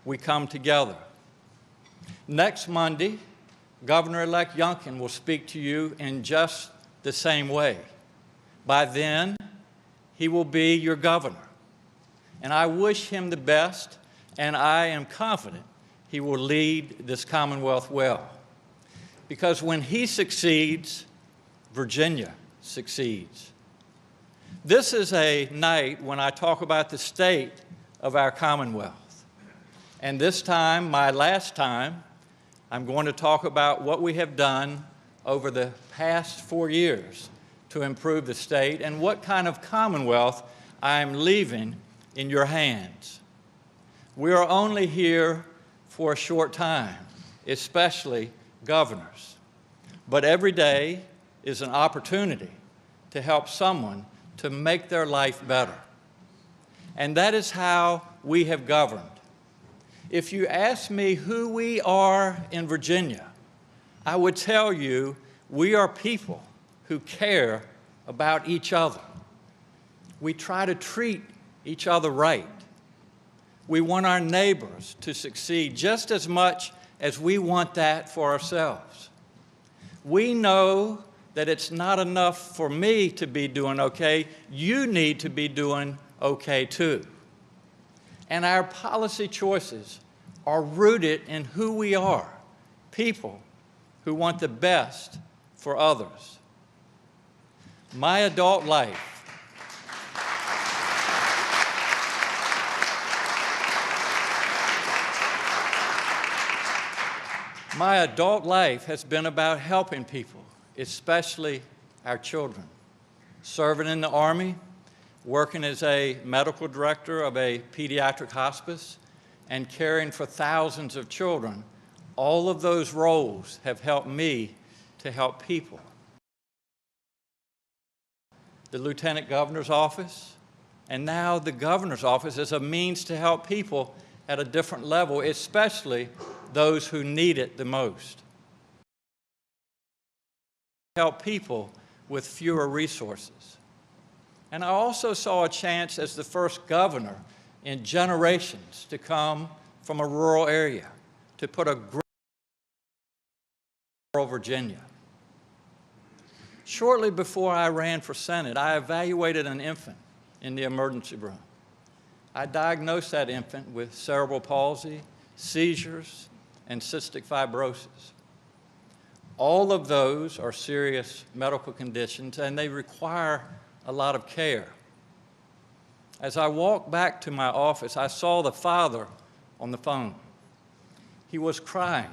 we come together. Next Monday, Governor-elect Youngkin will speak to you in just the same way. By then, he will be your governor. And I wish him the best, and I am confident he will lead this Commonwealth well. Because when he succeeds, Virginia succeeds. This is a night when I talk about the state of our Commonwealth. And this time, my last time, I'm going to talk about what we have done over the past 4 years to improve the state and what kind of Commonwealth I am leaving in your hands. We are only here for a short time, especially governors. But every day is an opportunity to help someone to make their life better. And that is how we have governed. If you ask me who we are in Virginia, I would tell you we are people who care about each other. We try to treat each other right. We want our neighbors to succeed just as much as we want that for ourselves. We know that it's not enough for me to be doing okay. You need to be doing okay too. And our policy choices are rooted in who we are, people who want the best for others. My adult life has been about helping people, especially our children. Serving in the Army, working as a medical director of a pediatric hospice, and caring for thousands of children, all of those roles have helped me to help people. The Lieutenant Governor's office, and now the Governor's office is a means to help people at a different level, especially those who need it the most. Help people with fewer resources. And I also saw a chance as the first governor in generations to come from a rural area, to put a great rural Virginia. Shortly before I ran for Senate, I evaluated an infant in the emergency room. I diagnosed that infant with cerebral palsy, seizures, and cystic fibrosis. All of those are serious medical conditions, and they require a lot of care. As I walked back to my office, I saw the father on the phone. He was crying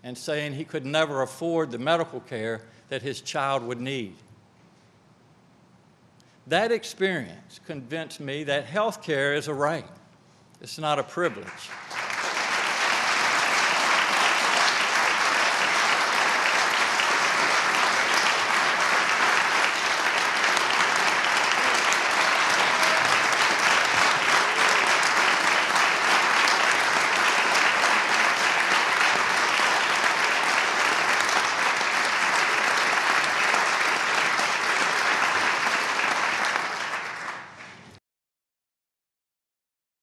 and saying he could never afford the medical care that his child would need. That experience convinced me that health care is a right. It's not a privilege.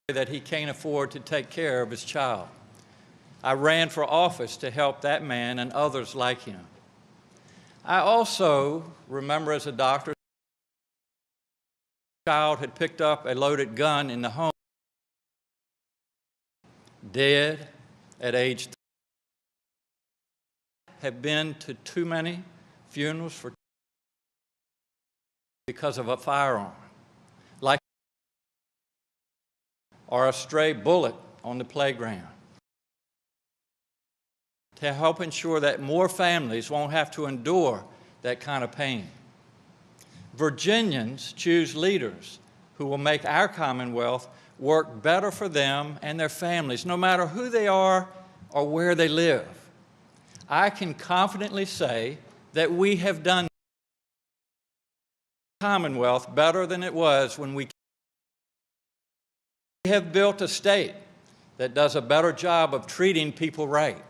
That he can't afford to take care of his child. I ran for office to help that man and others like him. I also remember as a doctor, a child had picked up a loaded gun in the home, dead at age 3. Have been to too many funerals for because of a firearm, like or a stray bullet on the playground, to help ensure that more families won't have to endure that kind of pain. Virginians choose leaders who will make our Commonwealth work better for them and their families, no matter who they are or where they live. I can confidently say that we have done the Commonwealth better than it was when we have built a state that does a better job of treating people right.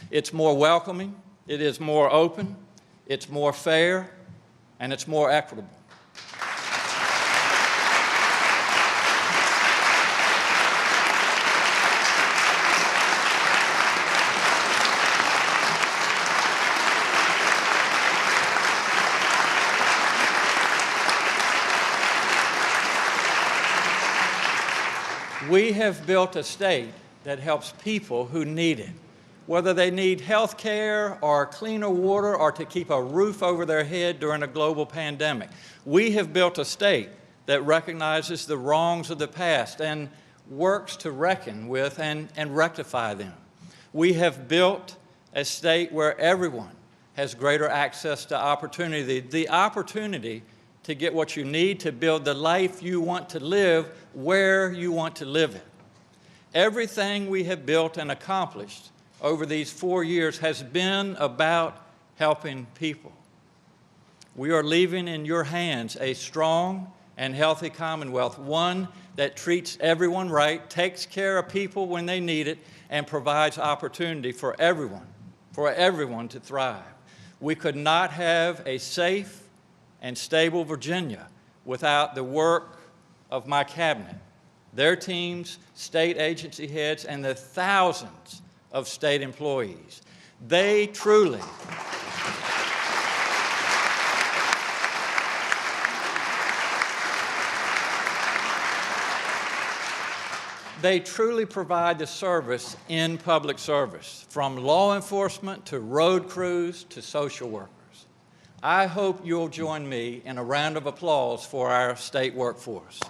It's more welcoming, it is more open, it's more fair, and it's more equitable. have built a state that helps people who need it, whether they need health care or cleaner water or to keep a roof over their head during a global pandemic. We have built a state that recognizes the wrongs of the past and works to reckon with and rectify them. We have built a state where everyone has greater access to opportunity, the opportunity to get what you need to build the life you want to live where you want to live it. Everything we have built and accomplished over these 4 years has been about helping people. We are leaving in your hands a strong and healthy Commonwealth, one that treats everyone right, takes care of people when they need it, and provides opportunity for everyone to thrive. We could not have a safe and stable Virginia without the work of my cabinet, their teams, state agency heads, and the thousands of state employees. They truly provide the service in public service, from law enforcement to road crews to social workers. I hope you'll join me in a round of applause for our state workforce.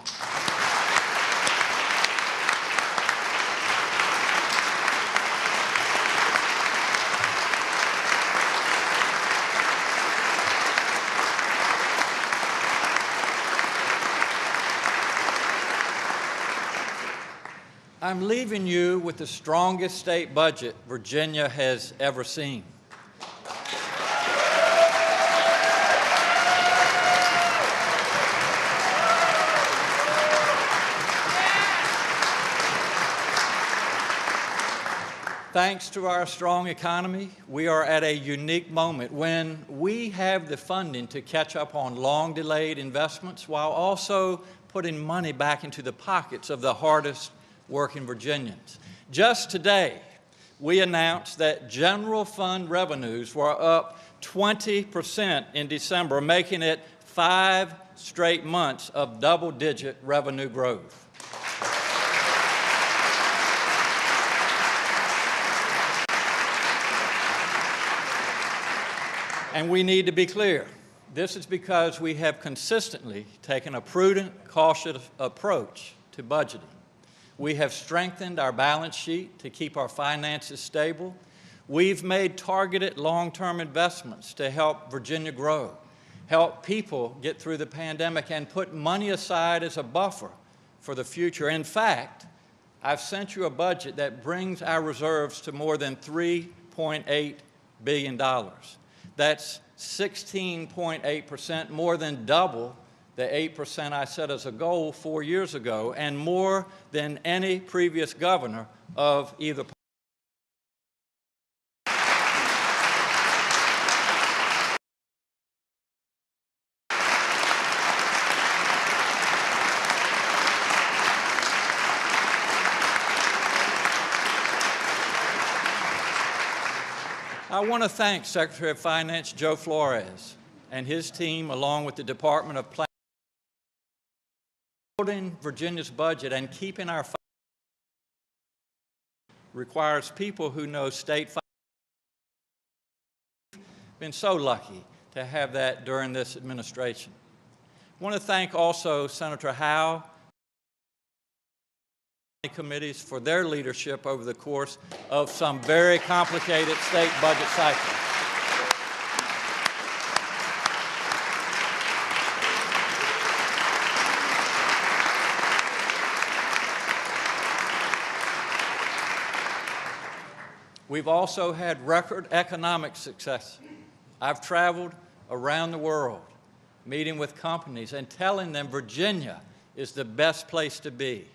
I'm leaving you with the strongest state budget Virginia has ever seen. Thanks to our strong economy, we are at a unique moment when we have the funding to catch up on long-delayed investments while also putting money back into the pockets of the hardest working Virginians. Just today, we announced that general fund revenues were up 20% in December, making it 5 straight months of double-digit revenue growth. And we need to be clear. This is because we have consistently taken a prudent, cautious approach to budgeting. We have strengthened our balance sheet to keep our finances stable. We've made targeted long-term investments to help Virginia grow, help people get through the pandemic, and put money aside as a buffer for the future. In fact, I've sent you a budget that brings our reserves to more than $3.8 billion. That's 16.8%, more than double the 8% I set as a goal 4 years ago, and more than any previous governor of either party. I want to thank Secretary of Finance Joe Flores and his team, along with the Department of Planning, building Virginia's budget and keeping our requires people who know state finance. We've been so lucky to have that during this administration. I want to thank also Senator Howe committees for their leadership over the course of some very complicated state budget cycles. We've also had record economic success. I've traveled around the world, meeting with companies and telling them Virginia is the best place to be.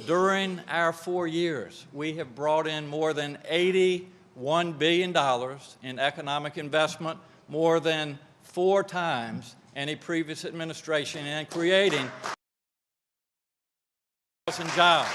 During our 4 years, we have brought in more than $81 billion in economic investment, more than 4 times any previous administration, and creating 1,000 jobs.